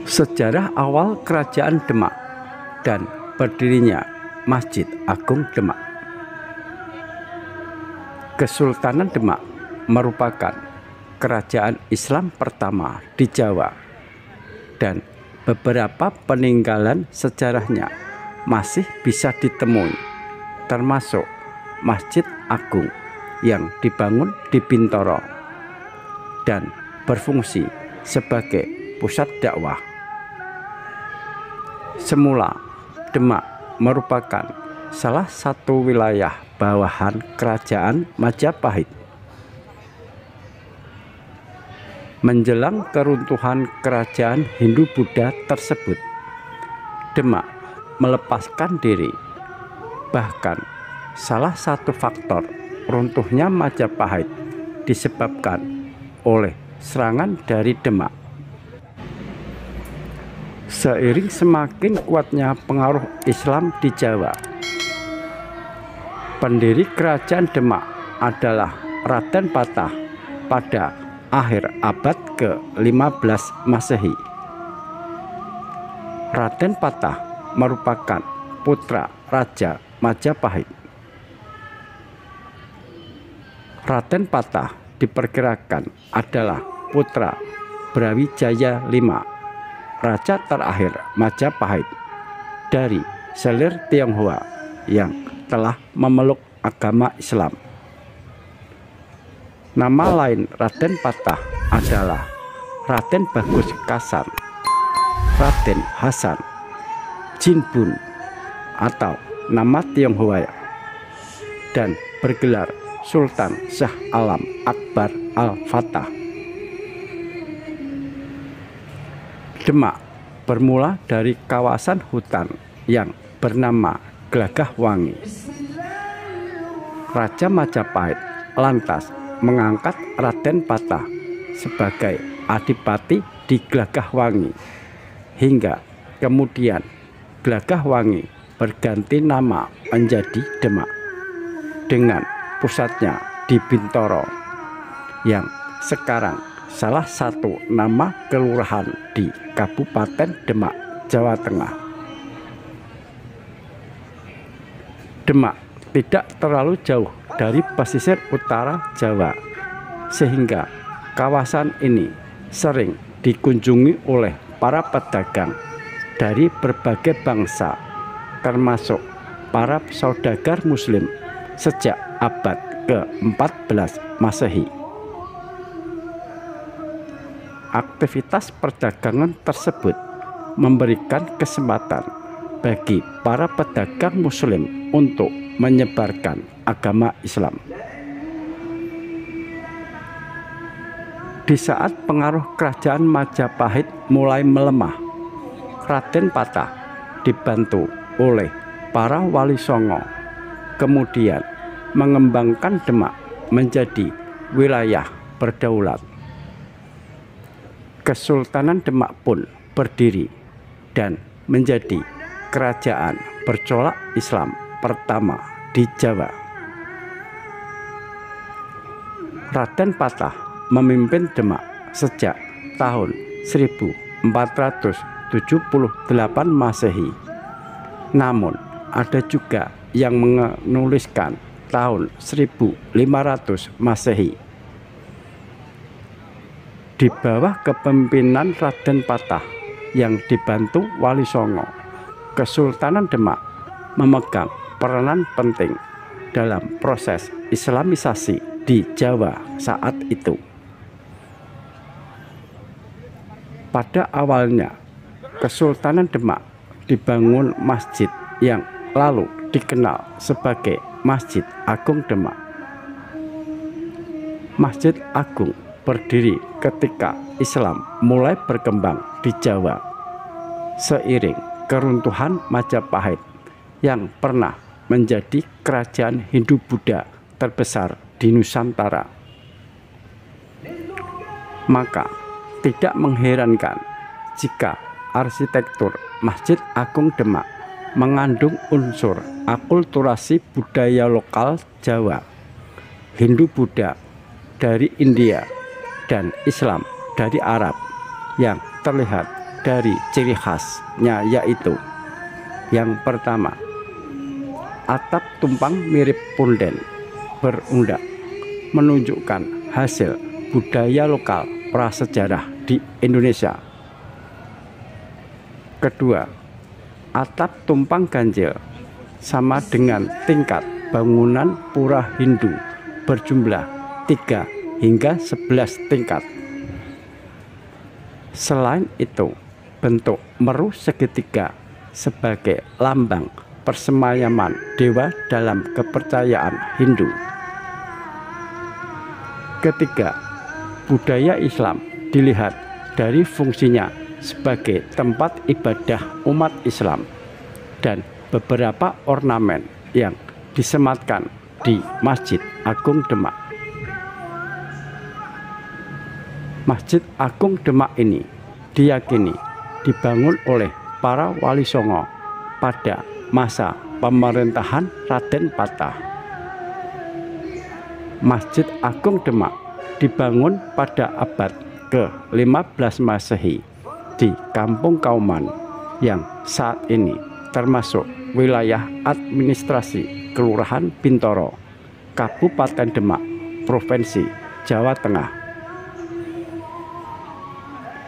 Sejarah awal Kerajaan Demak dan berdirinya Masjid Agung Demak. Kesultanan Demak merupakan kerajaan Islam pertama di Jawa, dan beberapa peninggalan sejarahnya masih bisa ditemui, termasuk Masjid Agung yang dibangun di Bintoro dan berfungsi sebagai pusat dakwah. Semula Demak merupakan salah satu wilayah bawahan Kerajaan Majapahit. Menjelang keruntuhan kerajaan Hindu-Buddha tersebut, Demak melepaskan diri. Bahkan salah satu faktor runtuhnya Majapahit disebabkan oleh serangan dari Demak. Seiring semakin kuatnya pengaruh Islam di Jawa, pendiri kerajaan Demak adalah Raden Patah pada akhir abad ke-15 Masehi. Raden Patah merupakan putra Raja Majapahit. Raden Patah diperkirakan adalah putra Brawijaya V, raja terakhir Majapahit dari selir Tionghoa yang telah memeluk agama Islam. Nama lain Raden Patah adalah Raden Bagus Kasar, Raden Hasan, Jinbun atau nama Tionghoa, dan bergelar Sultan Shah Alam Akbar Al-Fatah. Demak bermula dari kawasan hutan yang bernama Glagahwangi. Raja Majapahit lantas mengangkat Raden Patah sebagai adipati di Glagahwangi, hingga kemudian Glagahwangi berganti nama menjadi Demak dengan pusatnya di Bintoro, yang sekarang salah satu nama kelurahan di Kabupaten Demak, Jawa Tengah. Demak tidak terlalu jauh dari pesisir utara Jawa, sehingga kawasan ini sering dikunjungi oleh para pedagang dari berbagai bangsa, termasuk para saudagar Muslim sejak abad ke-14 Masehi. Aktivitas perdagangan tersebut memberikan kesempatan bagi para pedagang Muslim untuk menyebarkan agama Islam. Di saat pengaruh kerajaan Majapahit mulai melemah, Raden Patah dibantu oleh para wali songo kemudian mengembangkan Demak menjadi wilayah berdaulat. Kesultanan Demak pun berdiri dan menjadi kerajaan bercorak Islam pertama di Jawa. Raden Patah memimpin Demak sejak tahun 1478 Masehi. Namun ada juga yang menuliskan tahun 1500 Masehi. Di bawah kepemimpinan Raden Patah yang dibantu Wali Songo, Kesultanan Demak memegang peranan penting dalam proses Islamisasi di Jawa saat itu. Pada awalnya, Kesultanan Demak dibangun masjid yang lalu dikenal sebagai Masjid Agung Demak. Masjid Agung berdiri ketika Islam mulai berkembang di Jawa seiring keruntuhan Majapahit yang pernah menjadi kerajaan Hindu-Buddha terbesar di Nusantara. Maka tidak mengherankan jika arsitektur Masjid Agung Demak mengandung unsur akulturasi budaya lokal Jawa, Hindu-Buddha dari India dan Islam dari Arab yang terlihat dari ciri khasnya, yaitu yang pertama, atap tumpang mirip punden berundak, menunjukkan hasil budaya lokal prasejarah di Indonesia. Kedua, atap tumpang ganjil sama dengan tingkat bangunan pura Hindu berjumlah 3 hingga 11 tingkat. Selain itu, bentuk meru segitiga sebagai lambang persemayaman dewa dalam kepercayaan Hindu. Ketiga, budaya Islam dilihat dari fungsinya sebagai tempat ibadah umat Islam dan beberapa ornamen yang disematkan di Masjid Agung Demak. Masjid Agung Demak ini diyakini dibangun oleh para wali songo pada masa pemerintahan Raden Patah. Masjid Agung Demak dibangun pada abad ke-15 Masehi di Kampung Kauman yang saat ini termasuk wilayah administrasi Kelurahan Bintoro, Kabupaten Demak, Provinsi Jawa Tengah.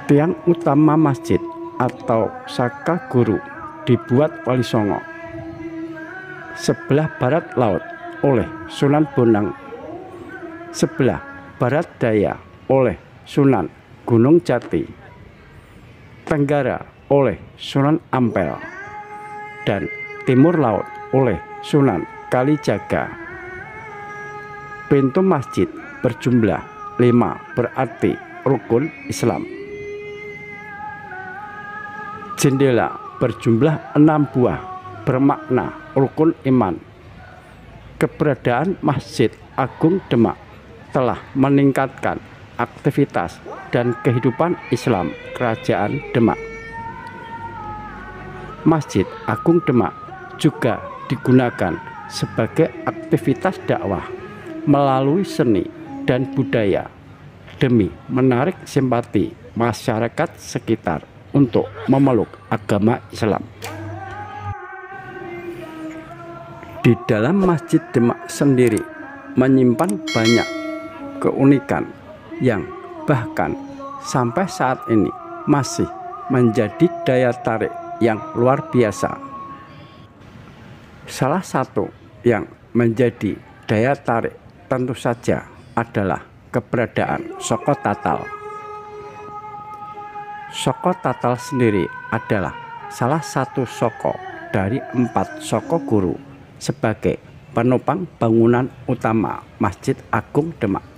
Tiang utama masjid atau saka guru dibuat Wali Songo. Sebelah barat laut oleh Sunan Bonang, sebelah barat daya oleh Sunan Gunung Jati, tenggara oleh Sunan Ampel, dan timur laut oleh Sunan Kalijaga. Pintu masjid berjumlah 5, berarti rukun Islam. Jendela berjumlah 6 buah, bermakna rukun iman. Keberadaan Masjid Agung Demak telah meningkatkan aktivitas dan kehidupan Islam Kerajaan Demak. Masjid Agung Demak juga digunakan sebagai aktivitas dakwah melalui seni dan budaya demi menarik simpati masyarakat sekitar untuk memeluk agama Islam. Di dalam Masjid Demak sendiri menyimpan banyak keunikan yang bahkan sampai saat ini masih menjadi daya tarik yang luar biasa. Salah satu yang menjadi daya tarik tentu saja adalah keberadaan Soko Tatal. Soko Tatal sendiri adalah salah satu soko dari 4 soko guru sebagai penopang bangunan utama Masjid Agung Demak.